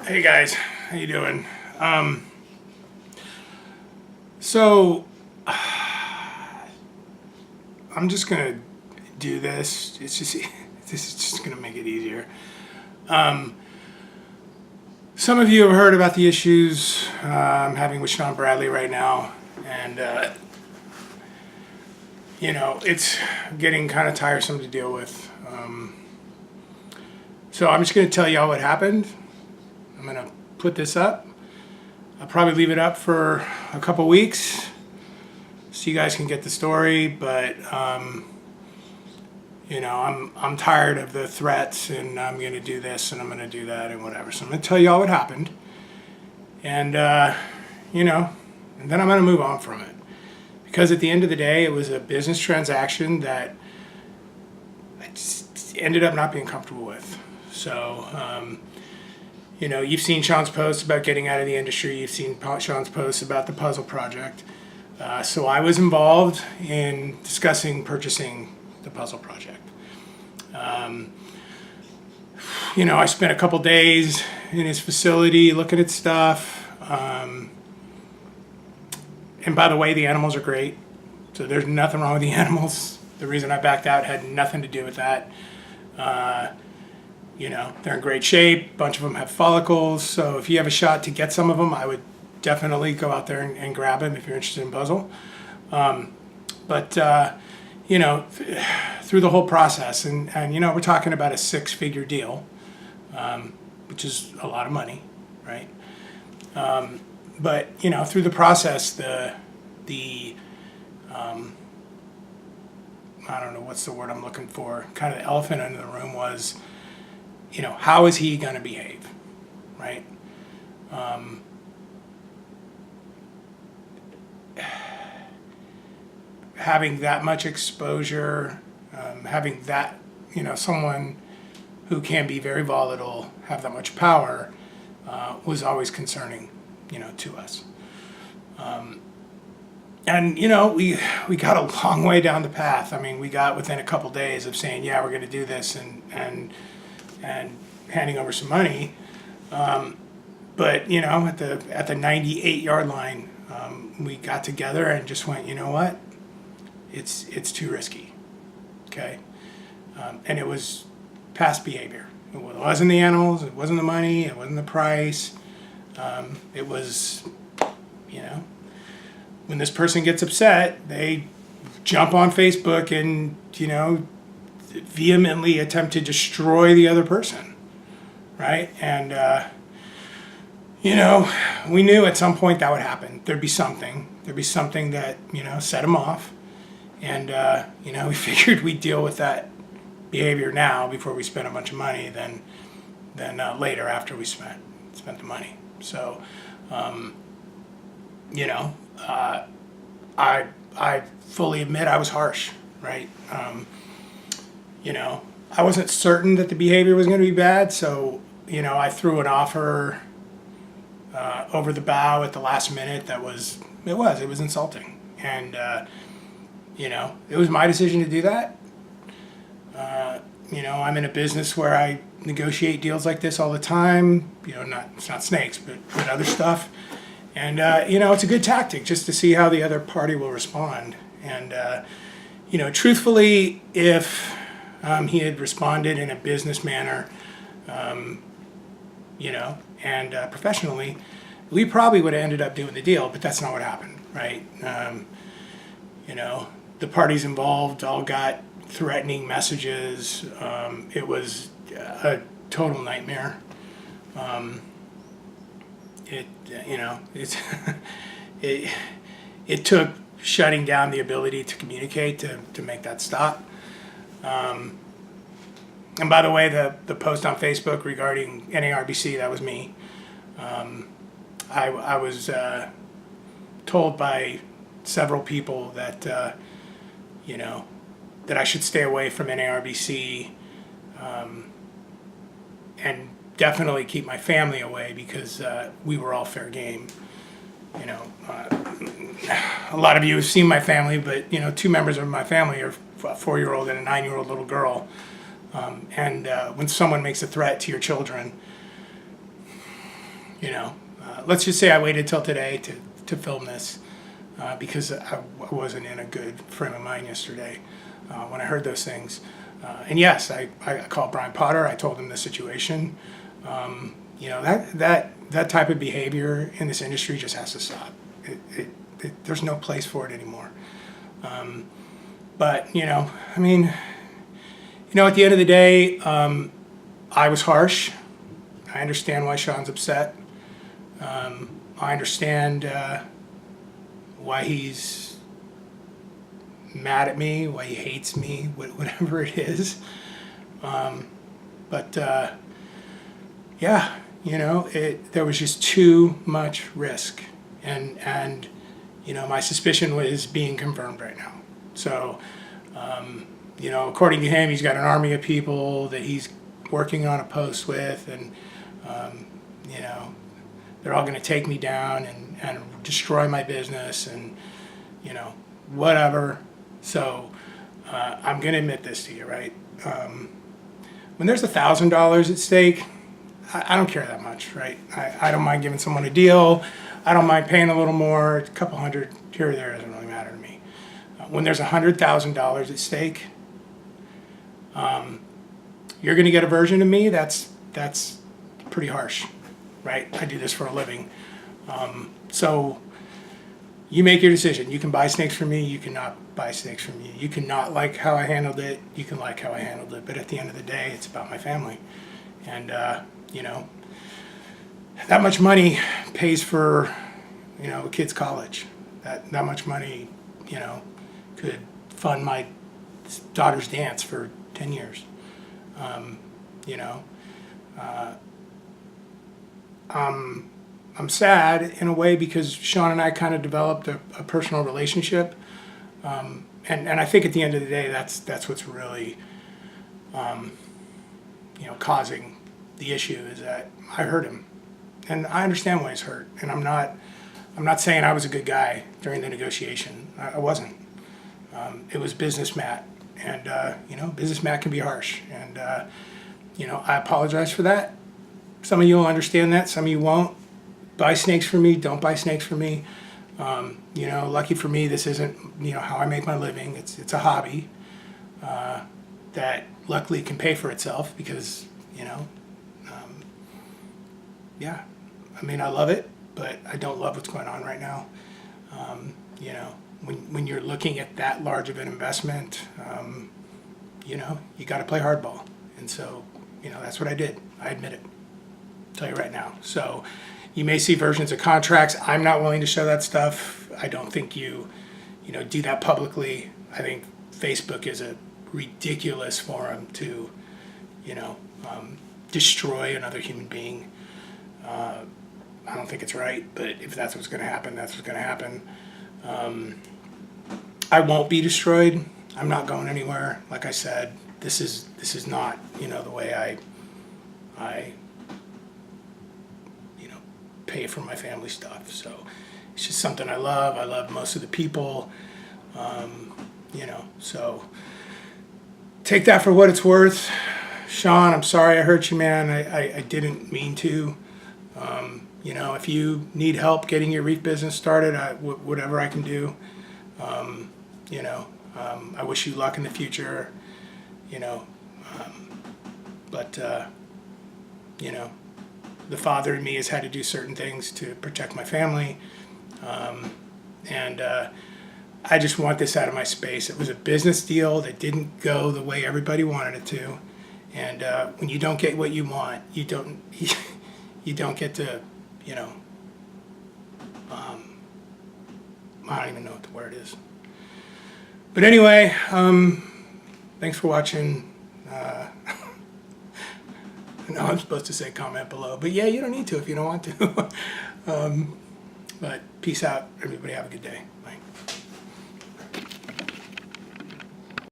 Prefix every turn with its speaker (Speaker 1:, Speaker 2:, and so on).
Speaker 1: Hey guys, how you doing? So I'm just gonna do this. It's just this is just gonna make it easier. Some of you have heard about the issues I'm having with Sean Bradley right now, and it's getting kind of tiresome to deal with. So I'm just gonna tell y'all what happened. I'm gonna put this up. I'll probably leave it up for a couple weeks so you guys can get the story. But I'm tired of the threats, and I'm gonna do this and I'm gonna do that and whatever. So I'm gonna tell y'all what happened, and and then I'm gonna move on from it because at the end of the day, it was a business transaction that I just ended up not being comfortable with. So. You've seen Sean's posts about getting out of the industry. You've seen Sean's posts about the puzzle project. So I was involved in discussing purchasing the puzzle project. I spent a couple days in his facility looking at stuff. And by the way, the animals are great. So there's nothing wrong with the animals. The reason I backed out had nothing to do with that. They're in great shape. A bunch of them have follicles. So if you have a shot to get some of them, I would definitely go out there and grab them if you're interested in puzzle. But through the whole process, and we're talking about a 6-figure deal, which is a lot of money, right? But through the process, the I don't know what's the word I'm looking for. Kind of the elephant in the room was, how is he going to behave, right? Having that much exposure, having that, someone who can be very volatile, have that much power, was always concerning, to us. And we got a long way down the path. I mean, we got within a couple days of saying, yeah, we're going to do this, and handing over some money. But at the 98-yard line, we got together and just went, you know what? It's too risky. Okay, and it was past behavior. It wasn't the animals. It wasn't the money. It wasn't the price. It was, when this person gets upset, they jump on Facebook and vehemently attempt to destroy the other person, right? And we knew at some point that would happen. There'd be something that set him off, and we figured we'd deal with that behavior now before we spent a bunch of money than later after we spent the money. So I fully admit I was harsh, right? I wasn't certain that the behavior was going to be bad, so I threw an offer over the bow at the last minute. It was insulting, and it was my decision to do that. I'm in a business where I negotiate deals like this all the time. It's not snakes, but other stuff, and it's a good tactic just to see how the other party will respond. And truthfully, if he had responded in a business manner, and professionally, we probably would have ended up doing the deal, but that's not what happened, right? The parties involved all got threatening messages. It was a total nightmare. It took shutting down the ability to communicate to make that stop. And by the way, the post on Facebook regarding NARBC, that was me. I was told by several people that that I should stay away from NARBC, and definitely keep my family away because we were all fair game. A lot of you have seen my family, but 2 members of my family are a 4-year-old and a 9-year-old little girl. And when someone makes a threat to your children, You know, let's just say I waited till today to film this because I wasn't in a good frame of mind yesterday when I heard those things. And yes, I called Brian Potter. I told him the situation. You know, that type of behavior in this industry just has to stop. There's no place for it anymore. But, you know, I mean, you know, at the end of the day, I was harsh. I understand why Sean's upset. I understand why he's mad at me, why he hates me, whatever it is. But yeah, you know, there was just too much risk, and you know, my suspicion was being confirmed right now. So, you know, according to him, he's got an army of people that he's working on a post with, and you know, they're all going to take me down and destroy my business and, you know, whatever. So I'm going to admit this to you, right? When there's $1,000 at stake, I don't care that much, right? I don't mind giving someone a deal. I don't mind paying a little more. A couple hundred here or there doesn't really matter to me. When there's $100,000 at stake, you're going to get a version of me that's pretty harsh, right? I do this for a living. So you make your decision. You can buy snakes from me. You cannot buy snakes from me. You cannot like how I handled it. You can like how I handled it. But at the end of the day, it's about my family. And, you know, that much money pays for, you know, a kid's college. That much money, you know, could fund my daughter's dance for 10 years. You know, I'm sad in a way because Sean and I kind of developed a personal relationship, and I think at the end of the day, that's what's really, you know, causing the issue is that I hurt him, and I understand why he's hurt, and I'm not saying I was a good guy during the negotiation. I wasn't. It was business Matt, and you know, business Matt can be harsh, and you know, I apologize for that. Some of you will understand that, some of you won't. Buy snakes from me, don't buy snakes from me. You know, lucky for me, this isn't, you know, how I make my living. It's a hobby that luckily can pay for itself because, you know, yeah, I mean, I love it, but I don't love what's going on right now. You know, when you're looking at that large of an investment, you know, you got to play hardball. And so, you know, that's what I did. I admit it. I'll tell you right now. So you may see versions of contracts. I'm not willing to show that stuff. I don't think you know, do that publicly. I think Facebook is a ridiculous forum to, you know, destroy another human being. I don't think it's right, but if that's what's going to happen, that's what's going to happen. I won't be destroyed. I'm not going anywhere. Like I said, this is not, you know, the way I you know, pay for my family stuff. So it's just something I love. I love most of the people. You know, so take that for what it's worth. Sean, I'm sorry I hurt you, man. I didn't mean to. You know, if you need help getting your reef business started, whatever I can do. You know, I wish you luck in the future. You know, but you know, the father in me has had to do certain things to protect my family, and I just want this out of my space. It was a business deal that didn't go the way everybody wanted it to, and when you don't get what you want, you don't you don't get to, you know, I don't even know what the word is. But anyway, thanks for watching. I know I'm supposed to say comment below, but yeah, you don't need to if you don't want to. But peace out, everybody. Have a good day.